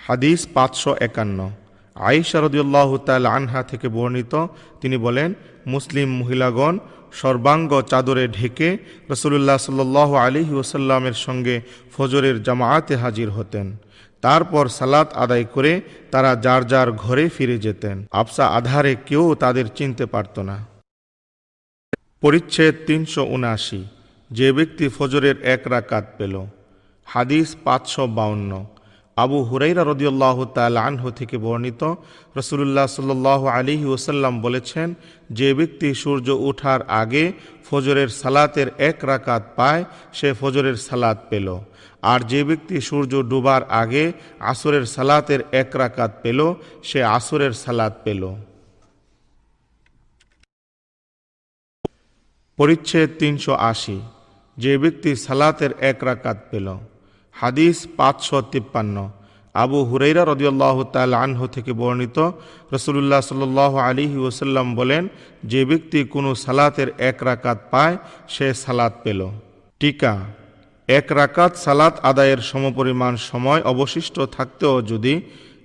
হাদিস 551। আয়েশা রাদিয়াল্লাহু তাআলা আনহা থেকে বর্ণিত, তিনি বলেন, মুসলিম মহিলাগণ সর্বাঙ্গ চাদরে ঢেকে রাসূলুল্লাহ সাল্লাল্লাহু আলাইহি ওয়াসাল্লামের সঙ্গে ফজরের জামাআতে হাজির হতেন। তারপর সালাত আদায় করে তারা যার যার ঘরে ফিরে যেতেন। আবসা আধারে কেউ তাদের চিনতে পারত না। পরিচ্ছেদ 379। যে ব্যক্তি ফজরের এক রাকাত পেল। হাদিস 552। আবু হুরাইরা রাদিয়াল্লাহু তাআলা আনহু থেকে বর্ণিত, রাসূলুল্লাহ সাল্লাল্লাহু আলাইহি ওয়াসাল্লাম বলেছেন, যে ব্যক্তি সূর্য ওঠার আগে ফজরের সালাতের এক রাকাত পায় সে ফজরের সালাত পেল, আর যে ব্যক্তি সূর্য ডুবার আগে আসরের সালাতের এক রাকাত পেল সে আসরের সালাত পেল। পরিচ্ছেদ 380। যে ব্যক্তি সালাতের এক রাকাত পেল। হাদিস 553। আবু হুরাইরা রাদিয়াল্লাহু তাআলা আনহু থেকে বর্ণিত, রাসূলুল্লাহ সাল্লাল্লাহু আলাইহি ওয়াসাল্লাম বলেন, যে ব্যক্তি কোনো সালাতের এক রাকাত পায় সে সালাত পেল। টিকা: এক রাকাত সালাত আদায়ের সমপরিমাণ সময় অবশিষ্ট থাকতেও যদি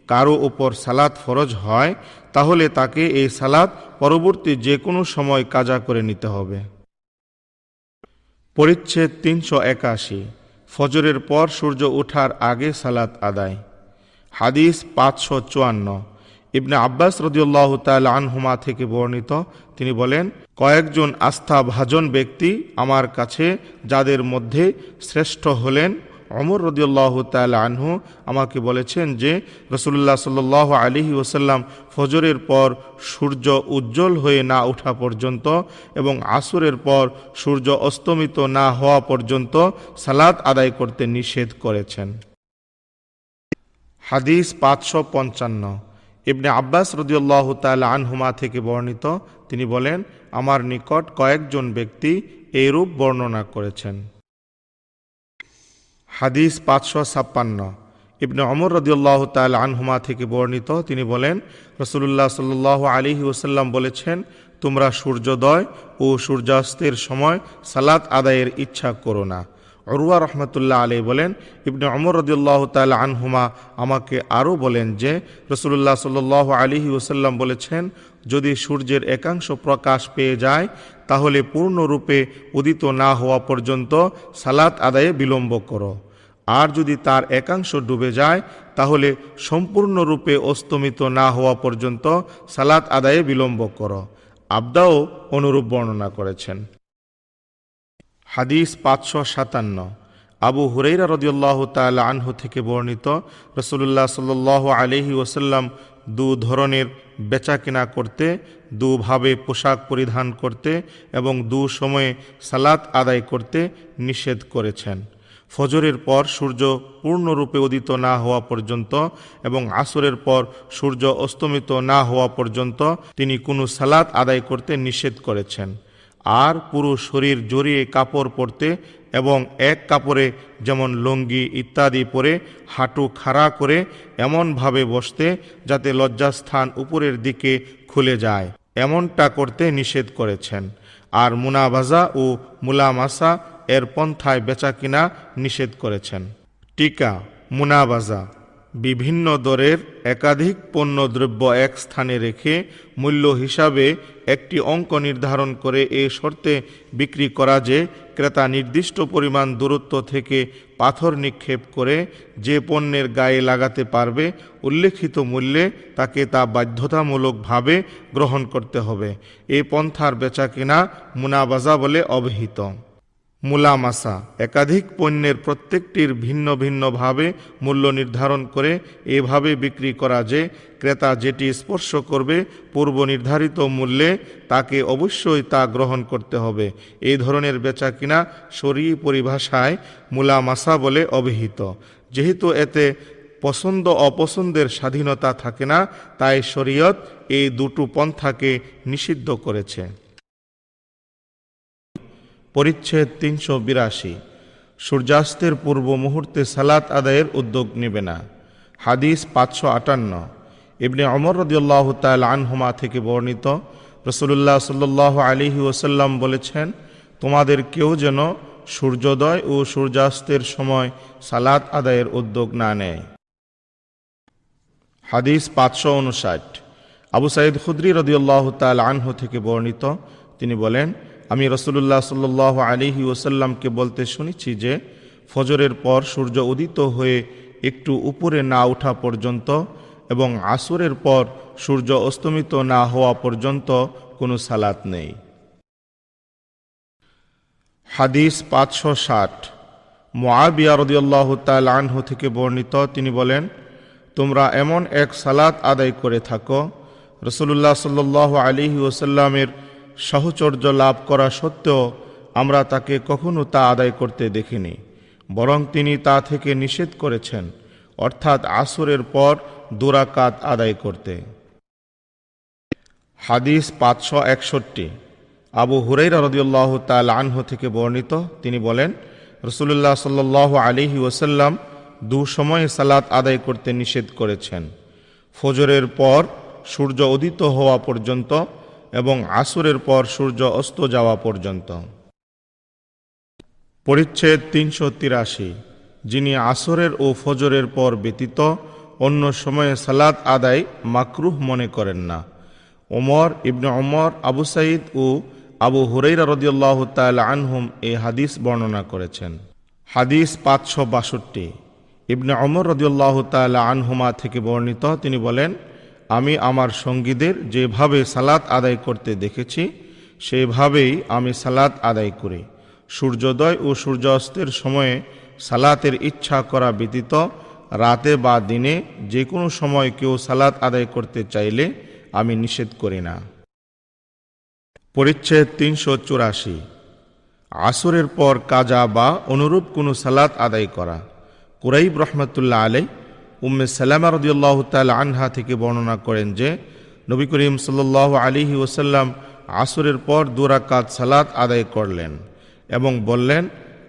কারো উপর সালাত ফরজ হয় তাহলে তাকে এই সালাত পরবর্তী যে কোনো সময় কাজা করে নিতে হবে। পরিচ্ছেদ 381। ফজরের পর সূর্য ওঠার আগে সালাত আদায়। হাদিস 554। ইবনে আব্বাস রাদিয়াল্লাহু তাআলা আনহুমা থেকে বর্ণিত, তিনি বলেন, কয়েকজন আস্থাভাজন ব্যক্তি আমার কাছে, যাদের মধ্যে শ্রেষ্ঠ হলেন ওমর রাদিয়াল্লাহু তাআলা আনহু, আমাকে বলেছেন যে রাসূলুল্লাহ সাল্লাল্লাহু আলাইহি ওয়াসাল্লাম ফজরের পর সূর্য উজ্জ্বল হয়ে না ওঠা পর্যন্ত এবং আসরের পর সূর্য অস্তমিত না হওয়া পর্যন্ত সালাত আদায় করতে নিষেধ করেছেন। হাদিস 555। ইবনে আব্বাস রাদিয়াল্লাহু তাআলা আনহুমা থেকে বর্ণিত, তিনি বলেন, আমার নিকট কয়েকজন ব্যক্তি এইরূপ বর্ণনা করেছেন। হাদিস 556। ইবনে ওমর রাদিয়াল্লাহু তাআলা আনহুমা থেকে বর্ণিত, তিনি বলেন, রাসূলুল্লাহ সাল্লাল্লাহু আলাইহি ওয়াসাল্লাম বলেছেন, তোমরা সূর্যোদয় ও সূর্যাস্তের সময় সালাত আদায়ের ইচ্ছা করো না। উরওয়া রাহমাতুল্লাহ আলাইহি বলেন, ইবনে ওমর রাদিয়াল্লাহু তাআলা আনহুমা আমাকে আরও বলেন যে রাসূলুল্লাহ সাল্লাল্লাহু আলাইহি ওয়াসাল্লাম বলেছেন, যদি সূর্যের একাংশ প্রকাশ পেয়ে যায় তাহলে পূর্ণরূপে উদিত না হওয়া পর্যন্ত সালাত আদায়ে বিলম্ব করো, আর যদি তার একাংশ ডুবে যায় তাহলে সম্পূর্ণরূপে অস্তমিত না হওয়া পর্যন্ত সালাত আদায়ে বিলম্ব করো। আবদাও অনুরূপ বর্ণনা করেছেন। হাদিস 557। আবু হুরাইরা রাদিয়াল্লাহু তাআলা আনহু থেকে বর্ণিত, রাসূলুল্লাহ সাল্লাল্লাহু আলাইহি ওয়াসাল্লাম দু ধরনের বেচাকেনা করতে, দুভাবে পোশাক পরিধান করতে এবং দু সময়ে সালাত আদায় করতে নিষেধ করেছেন। ফজরের পর সূর্য পূর্ণরূপে উদিত না হওয়া পর্যন্ত এবং আসরের পর সূর্য অস্তমিত না হওয়া পর্যন্ত তিনি কোনো সালাত আদায় করতে নিষেধ করেছেন। আর পুরো শরীর জড়িয়ে কাপড় পরতে এবং এক কাপড়ে যেমন লুঙ্গি ইত্যাদি পরে হাঁটু খাড়া করে এমনভাবে বসতে যাতে লজ্জাস্থান উপরের দিকে খুলে যায়, এমনটা করতে নিষেধ করেছেন। আর মুনাবাজা ও মুলামাসা এর পন্থায় বেচা কিনা নিষেধ করেছেন। টিকা: মুনাবাজা বিভিন্ন দরের একাধিক পণ্যদ্রব্য এক স্থানে রেখে মূল্য হিসাবে একটি অঙ্ক নির্ধারণ করে এ শর্তে বিক্রি করা যে ক্রেতা নির্দিষ্ট পরিমাণ দূরত্ব থেকে পাথর নিক্ষেপ করে যে পণ্যের গায়ে লাগাতে পারবে উল্লেখিত মূল্যে তাকে তা বাধ্যতামূলকভাবে গ্রহণ করতে হবে। এই পন্থার বেচাকেনা মুনাবাজা বলে অভিহিত। মুলামাসা একাধিক পণ্যের প্রত্যেকটির ভিন্ন ভিন্নভাবে মূল্য নির্ধারণ করে এভাবে বিক্রি করা যে ক্রেতা যেটি স্পর্শ করবে পূর্ব নির্ধারিত মূল্যে তাকে অবশ্যই তা গ্রহণ করতে হবে। এই ধরনের বেচাকিনা শরঈ পরিভাষায় মুলামাসা বলে অভিহিত। যেহেতু এতে পছন্দ অপছন্দের স্বাধীনতা থাকে না, তাই শরীয়ত এই দুটো পন্থাকে নিষিদ্ধ করেছে। পরিচ্ছেদ 382। সূর্যাস্তের পূর্ব মুহূর্তে সালাত আদায়ের উদ্যোগ নেবে না। হাদিস 558। ইবনে ওমর রাদিয়াল্লাহু তাআলা আনহুমা থেকে বর্ণিত, রাসূলুল্লাহ সাল্লাল্লাহু আলাইহি ওয়াসাল্লাম বলেছেন, তোমাদের কেউ যেন সূর্যোদয় ও সূর্যাস্তের সময় সালাত আদায়ের উদ্যোগ না নেয়। হাদিস 559। আবু সাঈদ খুদরি রাদিয়াল্লাহু তাআলা আনহু থেকে বর্ণিত, তিনি বলেন, আমি রাসূলুল্লাহ সাল্লাল্লাহু আলাইহি ওয়াসাল্লামকে বলতে শুনেছি যে ফজরের পর সূর্য উদিত হয়ে একটু উপরে না ওঠা পর্যন্ত এবং আসরের পর সূর্য অস্তমিত না হওয়া পর্যন্ত কোনো সালাত নেই। হাদিস 560। মুআবিয়া রাদিয়াল্লাহু তাআলা আনহু থেকে বর্ণিত, তিনি বলেন, তোমরা এমন এক সালাত আদায় করে থাকো রাসূলুল্লাহ সাল্লাল্লাহু আলাইহি ওয়াসাল্লামের সাহচর্য লাভ করা সত্ত্বেও আমরা তাকে কখনো তা আদায় করতে দেখিনি, বরং তিনি তা থেকে নিষেধ করেছেন, অর্থাৎ আসরের পর 2 রাকাত আদায় করতে। হাদিস 561। আবু হুরায়রা রাদিয়াল্লাহু তাআলা আনহু থেকে বর্ণিত, তিনি বলেন, রাসূলুল্লাহ সাল্লাল্লাহু আলাইহি ওয়াসাল্লাম 2 সময়ে সালাত আদায় করতে নিষেধ করেছেন, ফজরের পর সূর্য উদিত হওয়া পর্যন্ত এবং আসরের পর সূর্য অস্ত যাওয়া পর্যন্ত। পরিচ্ছেদ 383। যিনি আসরের ও ফজরের পর ব্যতীত অন্য সময়ে সালাত আদায় মাকরুহ মনে করেন না। ওমর, ইবনে ওমর, আবু সাঈদ ও আবু হুরায়রা রাদিয়াল্লাহু তাআলা আনহুম এই হাদিস বর্ণনা করেছেন। হাদিস 562। ইবনে ওমর রাদিয়াল্লাহু তাআলা আনহুমা থেকে বর্ণিত, তিনি বলেন, আমি আমার সঙ্গীদের যেভাবে সালাত আদায় করতে দেখেছি সেভাবেই আমি সালাত আদায় করি। সূর্যোদয় ও সূর্যাস্তের সময়ে সালাতের ইচ্ছা করা ব্যতীত রাতে বা দিনে যে কোনো সময় কেউ সালাত আদায় করতে চাইলে আমি নিষেধ করি না। পরিচ্ছেদ 384। আসরের পর কাজা বা অনুরূপ কোনো সালাত আদায় করা। কুরাইব রহমাতুল্লাহ আলাইহি উম্মে সালামা রাদিয়াল্লাহু তাআলা আনহা থেকে বর্ণনা করেন যে নবী করিম সাল্লাল্লাহু আলাইহি ওয়াসাল্লাম আসরের পর 2 রাকাত সালাত আদায় করলেন এবং বললেন,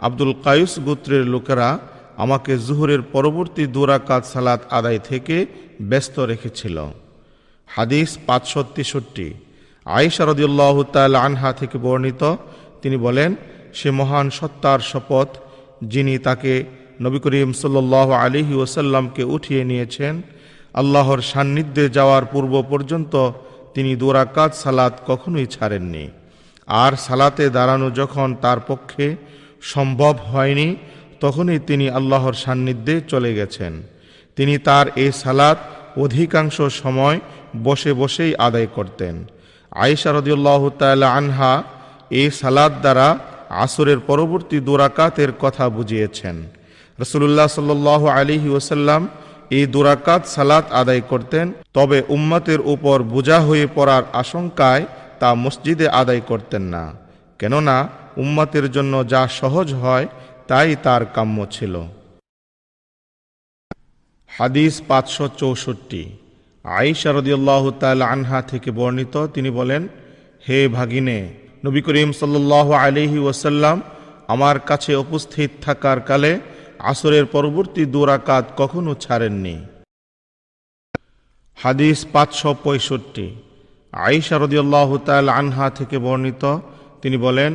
আব্দুল কায়ুস গোত্রের লোকেরা আমাকে জুহরের পরবর্তী 2 রাকাত সালাত আদায় থেকে ব্যস্ত রেখেছিল। হাদিস 563। আয়েশা রাদিয়াল্লাহু তাআলা আনহা থেকে বর্ণিত, তিনি বলেন, সে মহান সত্তার শপথ যিনি তাকে নবী করিম সাল্লাল্লাহু আলাইহি ওয়াসাল্লামকে উঠিয়ে নিয়েছেন, আল্লাহর সান্নিধ্যে যাওয়ার পূর্ব পর্যন্ত তিনি 2 রাকাত সালাত কখনোই ছাড়েননি। আর সালাতে দাঁড়ানো যখন তার পক্ষে সম্ভব হয়নি তখনই তিনি আল্লাহর সান্নিধ্যে চলে গেছেন। তিনি তার এই সালাত অধিকাংশ সময় বসে বসেই আদায় করতেন। আয়েশা রাদিয়াল্লাহু তাআলা আনহা এই সালাত দ্বারা আসরের পরবর্তী 2 রাকাতের কথা বুঝিয়েছেন। রাসূলুল্লাহ সাল্লাল্লাহু আলাইহি ওয়াসাল্লাম এই 2 রাকাত সালাত আদায় করতেন, তবে উম্মতের উপর বোঝা হয়ে পড়ার আশঙ্কায় তা মসজিদে আদায় করতেন না, কেননা উম্মতের জন্য যা সহজ হয় তাই তার কাম্য ছিল। হাদিস 564। আয়েশা রাদিয়াল্লাহু তাআলা আনহা থেকে বর্ণিত, তিনি বলেন, হে ভাগিনে, নবী করিম সাল্লাল্লাহু আলাইহি ওয়াসাল্লাম আমার কাছে উপস্থিত থাকার কালে আসরের পরবর্তী 2 রাকাত কখনো ছাড়েননি। হাদিস 565। আয়েশা রাদিয়াল্লাহু তাআলা আনহা থেকে বর্ণিত, তিনি বলেন,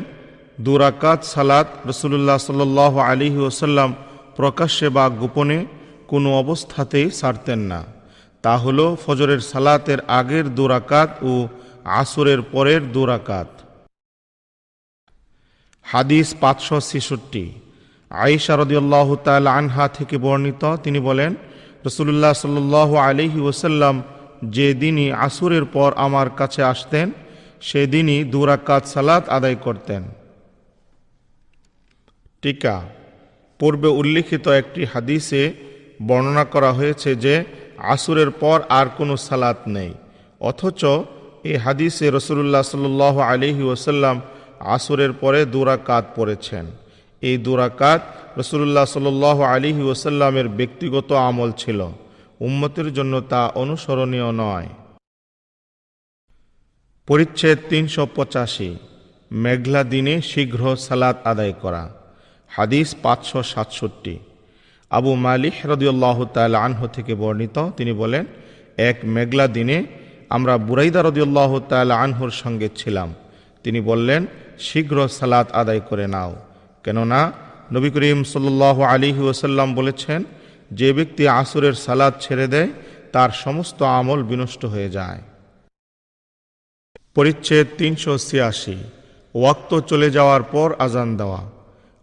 2 রাকাত সালাত রাসূলুল্লাহ সাল্লাল্লাহু আলাইহি ওয়াসাল্লাম প্রকাশ্যে বা গোপনে কোনো অবস্থাতেই ছাড়তেন না। তা হলো ফজরের সালাতের আগের 2 রাকাত ও আসরের পরের 2 রাকাত। হাদিস 566। আয়েশা রাদিয়াল্লাহু তাআলা আনহা থেকে বর্ণিত, তিনি বলেন, রাসূলুল্লাহ সাল্লাল্লাহু আলাইহি ওয়াসাল্লাম যে দিনই আসরের পর আমার কাছে আসতেন সেদিনই 2 রাকাত সালাত আদায় করতেন। টিকা। পূর্বে উল্লিখিত একটি হাদিসে বর্ণনা করা হয়েছে যে আসরের পর আর কোনো সালাত নেই, অথচ এই হাদিসে রাসূলুল্লাহ সাল্লাল্লাহু আলাইহি ওয়াসাল্লাম আসরের পরে 2 রাকাত পড়েছেন। এই 2 রাকাত রাসূলুল্লাহ সাল্লাল্লাহু আলাইহি ওয়াসাল্লামের ব্যক্তিগত আমল ছিল, উম্মতের জন্য তা অনুসরণীয় নয়। পরিচ্ছেদ 385। মেঘলা দিনে শীঘ্র সালাত আদায় করা। হাদিস 567। আবু মালিহ রাদিয়াল্লাহু তাআলা আনহু থেকে বর্ণিত, তিনি বলেন, এক মেঘলা দিনে আমরা বুরাইদা রাদিয়াল্লাহু তাআলা আনহুর সঙ্গে ছিলাম। তিনি বললেন, শীঘ্র সালাত আদায় করে নাও, কেননা নবী করিম সাল্লাল্লাহু আলাইহি ওয়াসাল্লাম বলেছেন, যে ব্যক্তি আসরের সালাত ছেড়ে দেয় তার সমস্ত আমল বিনষ্ট হয়ে যায়। পরিচ্ছেদ 386। ওয়াক্ত চলে যাওয়ার পর আজান দেওয়া।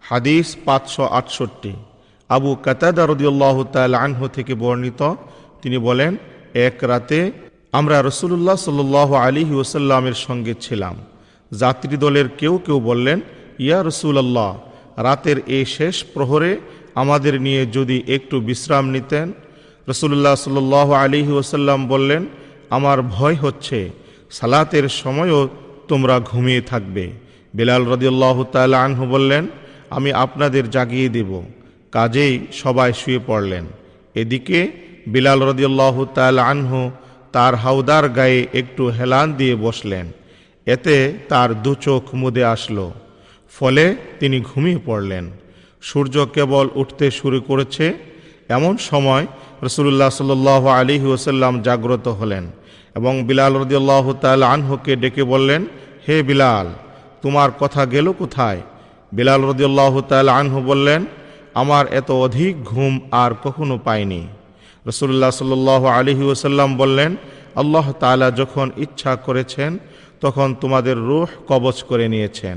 হাদিস 568। আবু কাতাদা রাদিয়াল্লাহু তাআলা আনহু থেকে বর্ণিত, তিনি বলেন, এক রাতে আমরা রাসূলুল্লাহ সাল্লাল্লাহু আলাইহি ওয়াসাল্লামের সঙ্গে ছিলাম। যাত্রী দলের কেউ কেউ বললেন, ইয়া রাসূলুল্লাহ, রাতের এই শেষ প্রহরে আমাদের নিয়ে যদি একটু বিশ্রাম নিতেন। রাসূলুল্লাহ সাল্লাল্লাহু আলাইহি ওয়াসাল্লাম বললেন, আমার ভয় হচ্ছে সালাতের সময়ও তোমরা ঘুমিয়ে থাকবে। বিলাল রাদিয়াল্লাহু তাআলা আনহু বললেন, আমি আপনাদের জাগিয়ে দেব। কাজেই সবাই শুয়ে পড়লেন। এদিকে বিলাল রাদিয়াল্লাহু তাআলা আনহু তার হাওদার গায়ে একটু হেলান দিয়ে বসলেন। এতে তার দু চোখ মুদে আসলো, ফলে তিনি ঘুমিয়ে পড়লেন। সূর্য কেবল উঠতে শুরু করেছে, এমন সময় রাসূলুল্লাহ সাল্লাল্লাহু আলাইহি ওয়াসাল্লাম জাগ্রত হলেন এবং বিলাল রাদিয়াল্লাহু তাআলা আনহুকে ডেকে বললেন, হে বিলাল, তোমার কথা গেল কোথায়? বিলাল রাদিয়াল্লাহু তাআলা আনহু বললেন, আমার এত অধিক ঘুম আর কখনো পাইনি। রাসূলুল্লাহ সাল্লাল্লাহু আলাইহি ওয়াসাল্লাম বললেন, আল্লাহ তাআলা যখন ইচ্ছা করেছেন তখন তোমাদের রূহ কবজ করে নিয়েছেন,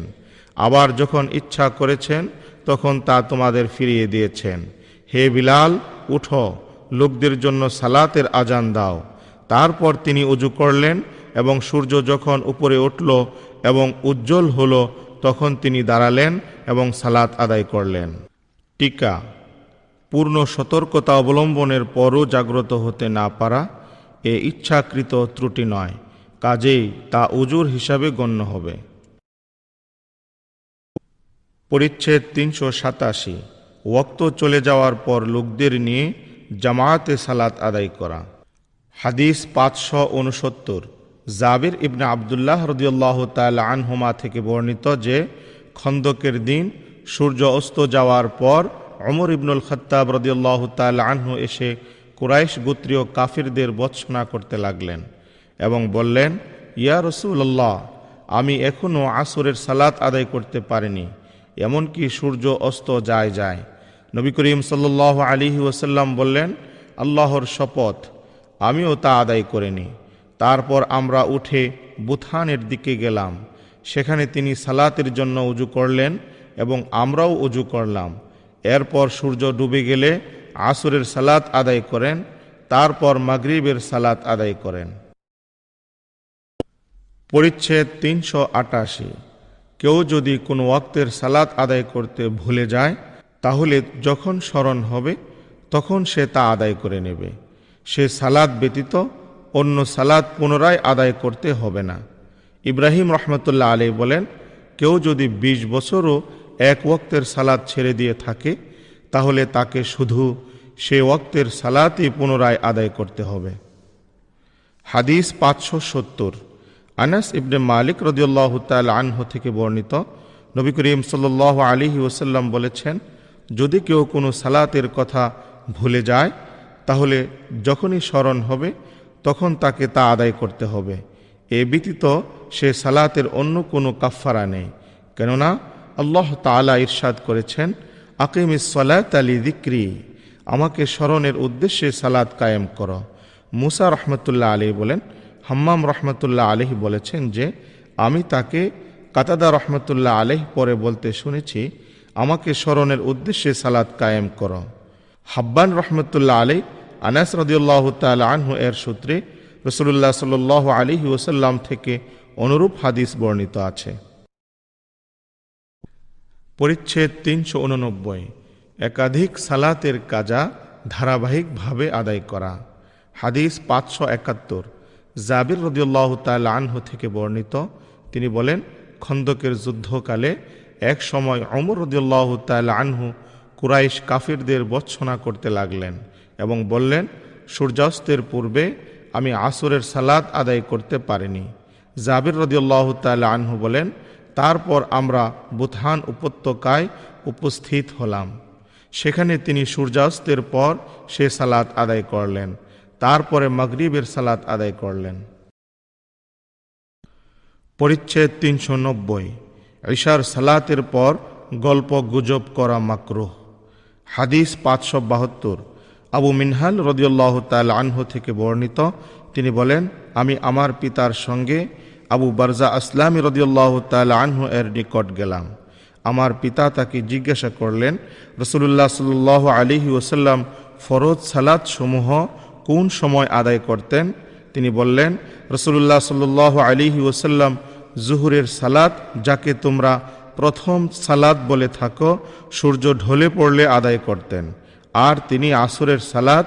আবার যখন ইচ্ছা করেছেন তখন তা তোমাদের ফিরিয়ে দিয়েছেন। হে বিলাল, উঠো, লোকদের জন্য সালাতের আজান দাও। তারপর তিনি ওযু করলেন এবং সূর্য যখন উপরে উঠল এবং উজ্জ্বল হলো তখন তিনি দাঁড়ালেন এবং সালাত আদায় করলেন। টিকা: পূর্ণ সতর্কতা অবলম্বনের পরও জাগ্রত হতে না পারা এ ইচ্ছাকৃত ত্রুটি নয়, কাজেই তা উজুর হিসাবে গণ্য হবে। পরিচ্ছেদ 387। ওয়াক্ত চলে যাওয়ার পর লোকদের নিয়ে জামায়াতে সালাত আদায় করা। হাদিস 569। জাবির ইবনে আবদুল্লাহ রাদিয়াল্লাহু তাআলা আনহুমা থেকে বর্ণিত যে, খন্দকের দিন সূর্য অস্ত যাওয়ার পর ওমর ইবনুল খাত্তাব রাদিয়াল্লাহু তাআলা আনহু এসে কুরাইশ গোত্রীয় কাফিরদের ভর্ৎসনা করতে লাগলেন এবং বললেন, ইয়া রাসূলুল্লাহ, আমি এখনও আসরের সালাত আদায় করতে পারিনি, এমনকি সূর্য অস্ত যায়। নবী করিম সাল্লাল্লাহু আলাইহি ওয়াসাল্লাম বললেন, আল্লাহর শপথ, আমিও তা আদায় করিনি। তারপর আমরা উঠে বুথানের দিকে গেলাম। সেখানে তিনি সালাতের জন্য উজু করলেন এবং আমরাও উজু করলাম। এরপর সূর্য ডুবে গেলে আসরের সালাত আদায় করেন, তারপর মাগরিবের সালাত আদায় করেন। পরিচ্ছেদ 388। কেউ যদি কোনো ওয়াক্তের সালাত আদায় করতে ভুলে যায়, তাহলে যখন স্মরণ হবে তখন সে তা আদায় করে নেবে। সে সালাত ব্যতীত অন্য সালাত পুনরায় আদায় করতে হবে না। ইব্রাহিম রহমতুল্লাহ আলাইহি বলেন, কেউ যদি 20 বছরও এক ওয়াক্তের সালাত ছেড়ে দিয়ে থাকে, তাহলে তাকে শুধু সে ওয়াক্তের সালাতই পুনরায় আদায় করতে হবে। হাদিস 570। আনাস ইবনে মালিক রাদিয়াল্লাহু তাআলা আনহু থেকে বর্ণিত, নবী করিম সাল্লাল্লাহু আলাইহি ওয়াসাল্লাম বলেছেন, যদি কেউ কোনো সালাতের কথা ভুলে যায়, তাহলে যখনই স্মরণ হবে তখন তাকে তা আদায় করতে হবে। এ ব্যতীত সে সালাতের অন্য কোনো কাফফারা নেই, কেননা আল্লাহ তাআলা ইরশাদ করেছেন, আকিমিস সালাতা লিযিকরি, আমাকে স্মরণের উদ্দেশ্যে সালাত কায়েম করো। মুসা রহমতুল্লাহ আলাইহি বলেন, হাম্মাম রহমতুল্লাহ আলাইহি বলেছেন যে, আমি তাকে কাতাদা রহমতুল্লাহ আলাইহি পরে বলতে শুনেছি, আমাকে স্মরণের উদ্দেশ্যে সালাত কায়েম করো। হাব্বান রহমতুল্লাহ আলাইহি আনাস রাদিয়াল্লাহু তাআলা আনহু এর সূত্রে রাসূলুল্লাহ সাল্লাল্লাহু আলাইহি ওয়াসাল্লাম থেকে অনুরূপ হাদিস বর্ণিত আছে। পরিচ্ছেদ 389। একাধিক সালাতের কাজা ধারাবাহিকভাবে আদায় করা। হাদিস 571। জাবির রাদিয়াল্লাহু তাআলা আনহু থেকে বর্ণিত, তিনি বলেন, খন্দকের যুদ্ধকালে এক সময় ওমর রাদিয়াল্লাহু তাআলা আনহু কুরাইশ কাফিরদের ভর্ৎসনা করতে লাগলেন এবং বললেন, সূর্যাস্তের পূর্বে আমি আসরের সালাত আদায় করতে পারিনি। জাবির রাদিয়াল্লাহু তাআলা আনহু বলেন, তারপর আমরা বুথান উপত্যকায় উপস্থিত হলাম। সেখানে তিনি সূর্যাস্তের পর সে সালাত আদায় করলেন, তারপরে মাগরিবের সালাত আদায় করলেন। পরিচ্ছেদ 390। ইশার সালাতের পর গল্প গুজব করা মাকরুহ। হাদিস 572। আবু মিনহাল রাদিয়াল্লাহু তাআলা আনহু থেকে বর্ণিত, তিনি বলেন, আমি আমার পিতার সঙ্গে আবু বারজা আসলামী রাদিয়াল্লাহু তাআলা আনহু এর নিকট গেলাম। আমার পিতা তাকে জিজ্ঞাসা করলেন, রাসূলুল্লাহ সাল্লাল্লাহু আলাইহি ওয়াসাল্লাম ফরজ সালাত সমূহ কোন সময় আদায় করতেন? তিনি বললেন, রাসূলুল্লাহ সাল্লাল্লাহু আলাইহি ওয়াসাল্লাম জুহুরের সালাত, যাকে তোমরা প্রথম সালাত বলে থাকো, সূর্য ঢলে পড়লে আদায় করতেন। আর তিনি আসরের সালাত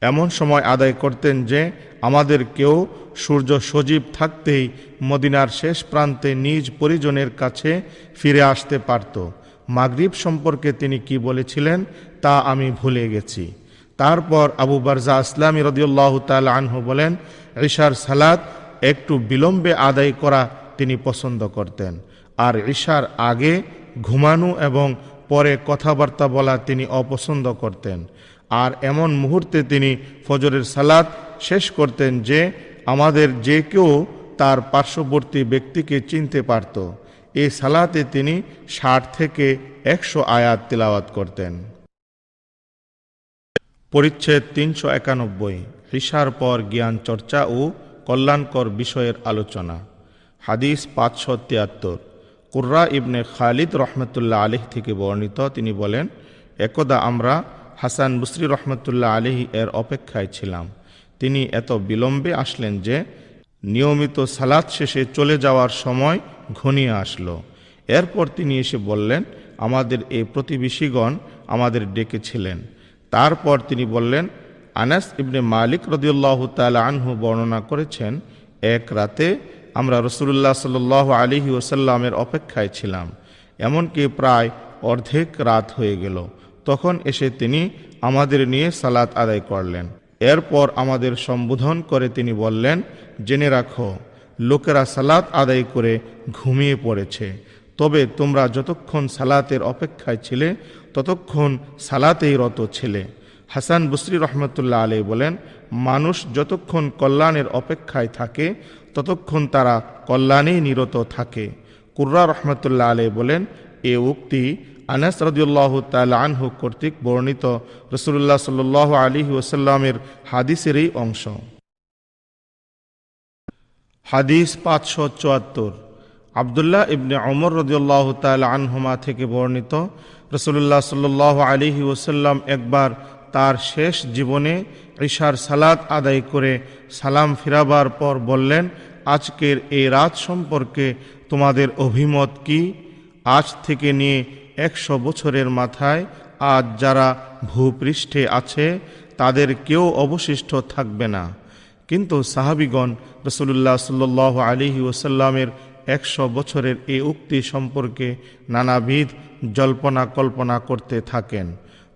এমন সময় আদায় করতেন যে আমাদের কেউ সূর্য সজীব থাকতেই মদিনার শেষ প্রান্তে নিজ পরিজনের কাছে ফিরে আসতে পারত। মাগরিব সম্পর্কে তিনি কি বলেছিলেন তা আমি ভুলে গেছি। তারপর আবু বারজা আসলামী রাদিয়াল্লাহু তাআলা আনহু বলেন, ইশার সালাত একটু বিলম্বে আদায় করা তিনি পছন্দ করতেন, আর ইশার আগে ঘুমানো এবং পরে কথাবার্তা বলা তিনি অপছন্দ করতেন। আর এমন মুহূর্তে তিনি ফজরের সালাত শেষ করতেন যে আমাদের যে কেউ তার পার্শ্ববর্তী ব্যক্তিকে চিনতে পারত। এই সালাতে তিনি 60 থেকে 100 আয়াত তিলাওয়াত করতেন। পরিচ্ছেদ 391, ইশার পর জ্ঞান চর্চা ও কল্যাণকর বিষয়ের আলোচনা। হাদিস 573, কুররা ইবনে খালিদ রহমতুল্লাহ আলাইহি থেকে বর্ণিত, তিনি বলেন, একদা আমরা হাসান বসরি রহমতুল্লাহ আলাইহি এর অপেক্ষায় ছিলাম। তিনি এত বিলম্বে আসলেন যে নিয়মিত সালাত শেষে চলে যাওয়ার সময় ঘনিয়ে আসলো। এরপর তিনি এসে বললেন, আমাদের এই প্রতিবেশীগণ আমাদের ডেকেছিলেন। তারপর তিনি বললেন, আনাস ইবনে মালিক রাদিয়াল্লাহু তাআলা আনহু বর্ণনা করেছেন, এক রাতে আমরা রাসূলুল্লাহ সাল্লাল্লাহু আলাইহি ওয়াসাল্লামের অপেক্ষায় ছিলাম, এমনকি প্রায় অর্ধেক রাত হয়ে গেল। তখন এসে তিনি আমাদের নিয়ে সালাত আদায় করলেন। এরপর আমাদের সম্বোধন করে তিনি বললেন, জেনে রাখো, লোকেরা সালাত আদায় করে ঘুমিয়ে পড়েছে, তবে তোমরা যতক্ষণ সালাতের অপেক্ষায় ছিলে ততক্ষণ সালাতেই রত ছিলে। হাসান বসরি রহমতুল্লাহ আলাইহি বলেন, মানুষ যতক্ষণ কল্যাণের অপেক্ষায় থাকে ততক্ষণ তারা কল্যাণেই নিরত থাকে। কুররা রহমতুল্লাহ আলাইহি বলেন, এ উক্তি আনাস রাদিয়াল্লাহু তাআলা আনহু কর্তৃক বর্ণিত রাসূলুল্লাহ সাল্লাল্লাহু আলাইহি ওয়াসাল্লামের হাদিসেরই অংশ। হাদিস 574, আব্দুল্লাহ ইবনে ওমর রাদিয়াল্লাহু তাআলা আনহুমা থেকে বর্ণিত, রাসূলুল্লাহ সাল্লাল্লাহু আলাইহি ওয়াসাল্লাম একবার তার শেষ জীবনে ইশার সালাত আদায় করে সালাম ফিরাবার পর বললেন, আজকের এই রাত সম্পর্কে তোমাদের অভিমত কি? আজ থেকে নিয়ে 100 বছরের মাথায় আজ যারা ভূপৃষ্ঠে আছে তাদের কেউ অবশিষ্ট থাকবে না। কিন্তু সাহাবীগণ রাসূলুল্লাহ সাল্লাল্লাহু আলাইহি ওয়াসাল্লামের 100 বছরের এই উক্তি সম্পর্কে নানাবিধ জল্পনা কল্পনা করতে থাকেন।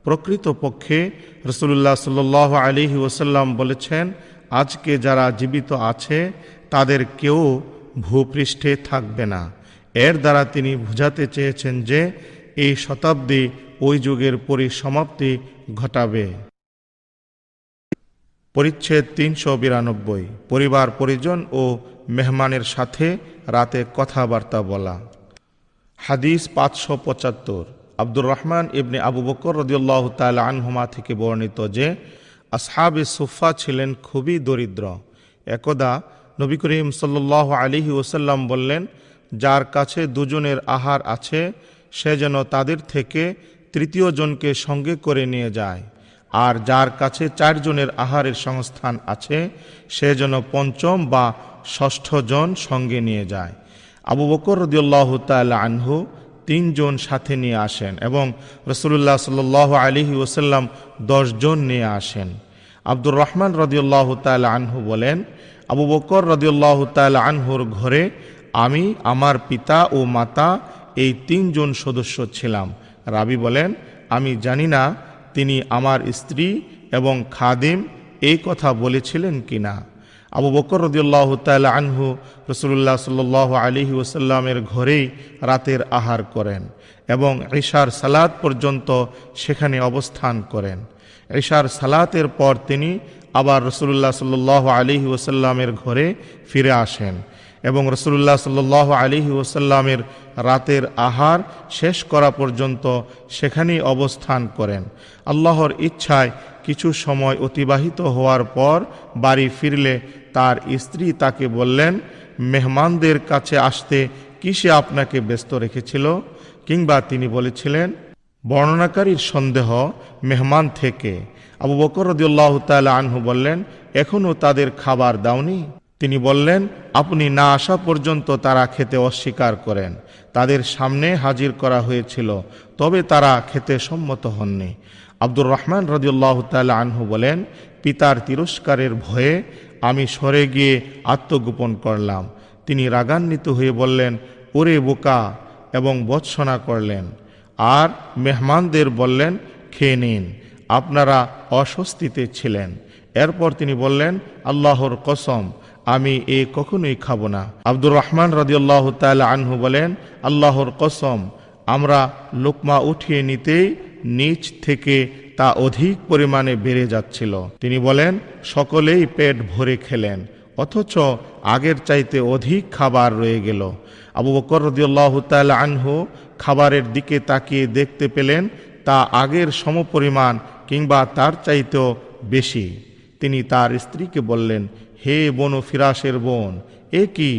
প্রকৃতপক্ষে রাসূলুল্লাহ সাল্লাল্লাহু আলাইহি ওয়াসাল্লাম বলেছেন, আজকে যারা জীবিত আছে তাদের কেউ ভূপৃষ্ঠে থাকবে না। এর দ্বারা তিনি বোঝাতে চেয়েছেন যে এই শতাব্দী ওই যুগের পরিসমাপ্তি ঘটাবে। পরিচ্ছেদ 392, পরিবার পরিজন ও মেহমানের সাথে রাতে কথাবার্তা বলা। হাদিস 575, আব্দুর রহমান ইবনে আবু বকর রাদিয়াল্লাহু তাআলা আনহুমা থেকে বর্ণিত যে আসহাবে সুফা ছিলেন খুবই দরিদ্র। একদা নবী করিম সাল্লাল্লাহু আলাইহি ওয়াসাল্লাম বললেন, যার কাছে দুজনের আহার আছে সে যেন তাদের থেকে তৃতীয় জনকে সঙ্গে করে নিয়ে যায়, আর যার কাছে 4 জনের আহারের সংস্থান আছে সে যেন পঞ্চম বা ষষ্ঠ জন সঙ্গে নিয়ে যায়। আবু বকর রাদিয়াল্লাহু তাআলা আনহু 3 জন সাথে নিয়ে আসেন এবং রাসূলুল্লাহ সাল্লাল্লাহু আলাইহি ওয়াসাল্লাম 10 জন নিয়ে আসেন। আব্দুর রহমান রাদিয়াল্লাহু তাআলা আনহু বলেন, আবু বকর রাদিয়াল্লাহু তাআলা আনহুর ঘরে আমি, আমার পিতা ও মাতা, এই 3 জন সদস্য ছিলাম। রাবী বলেন, আমি জানি না তিনি আমার স্ত্রী এবং খাদিম এই কথা বলেছিলেন কিনা। আবু বকর রাদিয়াল্লাহু তাআলা আনহু রাসূলুল্লাহ সাল্লাল্লাহু আলাইহি ওয়াসাল্লামের ঘরেই রাতের আহার করেন এবং ইশার সালাত পর্যন্ত সেখানে অবস্থান করেন। ইশার সালাতের পর তিনি আবার রাসূলুল্লাহ সাল্লাল্লাহু আলাইহি ওয়াসাল্লামের ঘরে ফিরে আসেন এবং রাসূলুল্লাহ সাল্লাল্লাহু আলাইহি ওয়াসাল্লামের রাতের আহার শেষ করা পর্যন্ত সেখানেই অবস্থান করেন। আল্লাহর ইচ্ছায় কিছু সময় অতিবাহিত হওয়ার পর বাড়ি ফিরলে তার স্ত্রী তাকে বললেন, মেহমানদের কাছে আসতে কিসে আপনাকে ব্যস্ত রেখেছিল? কিংবা তিনি বলেছিলেন, বর্ণনাকারীর সন্দেহ মেহমান থেকে। আবু বকর রাদিয়াল্লাহু তাআলা আনহু বললেন, এখনও তাদের খাবার দাওনি? তিনি বললেন, আপনি না আসা পর্যন্ত তারা খেতে অস্বীকার করেন। তাদের সামনে হাজির করা হয়েছিল, তবে তারা খেতে সম্মত হননি। আব্দুর রহমান রাদিয়াল্লাহু তাআলা আনহু বলেন, পিতার তিরস্কারের ভয়ে আমি সরে গিয়ে আত্মগোপন করলাম। তিনি রাগান্বিত হয়ে বললেন, ওরে বোকা, এবং ভর্ৎসনা করলেন। আর মেহমানদের বললেন, খেয়ে নিন, আপনারা অস্বস্তিতে ছিলেন। এরপর তিনি বললেন, আল্লাহর কসম, আমি কখনোই খাব না। আব্দুর রহমান রাদিয়াল্লাহু তাআলা আনহু বলেন, আল্লাহর কসম, আমরা লোকমা উঠিয়ে নিতেই নিচ থেকে তা অধিক পরিমাণে বেড়ে যাচ্ছিল। তিনি বলেন, সকলেই পেট ভরে খেলেন, অথচ আগের চাইতে অধিক খাবার রয়ে গেল। আবু বকর রাদিয়াল্লাহু তাআলা আনহু খাবারের দিকে তাকিয়ে দেখতে পেলেন তা আগের সমপরিমাণ কিংবা তার চাইতেও বেশি। তিনি তার স্ত্রীকে বললেন, হে বনু ফিরাসের বোন, এ কি?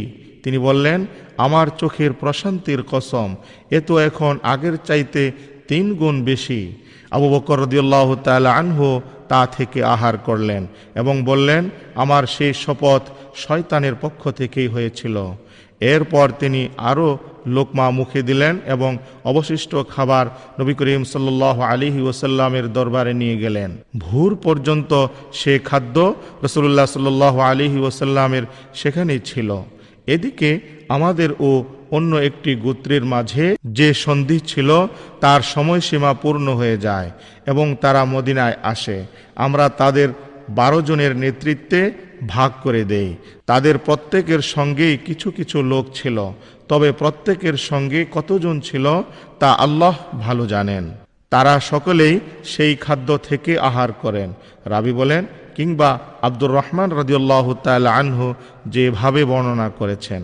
তিনি বললেন, আমার চোখের প্রশান্তির কসম, এ তো এখন আগের চাইতে 3 গুণ বেশি। আবু বকর রাদিয়াল্লাহু তাআলা আনহু তা থেকে আহার করলেন এবং বললেন, আমার সেই শপথ শয়তানের পক্ষ থেকেই হয়েছিল। এরপর তিনি আরও লোকমা মুখে দিলেন এবং অবশিষ্ট খাবার নবী করিম সাল্লাল্লাহু আলাইহি ওয়াসাল্লামের দরবারে নিয়ে গেলেন। ভোর পর্যন্ত সে খাদ্য রাসূলুল্লাহ সাল্লাল্লাহু আলাইহি ওয়াসাল্লামের সেখানেই ছিল। এদিকে আমাদের ও অন্য একটি গোত্রের মাঝে যে সন্ধি ছিল তার সময়সীমা পূর্ণ হয়ে যায় এবং তারা মদিনায় আসে। আমরা তাদের 12 জনের নেতৃত্বে ভাগ করে দেই। তাদের প্রত্যেকের সঙ্গেই কিছু কিছু লোক ছিল, তবে প্রত্যেকের সঙ্গে কতজন ছিল তা আল্লাহ ভালো জানেন। তারা সকলেই সেই খাদ্য থেকে আহার করেন। রাবি বলেন, কিংবা আব্দুর রহমান রাদিয়াল্লাহু তাআলা আনহু যেভাবে বর্ণনা করেছেন।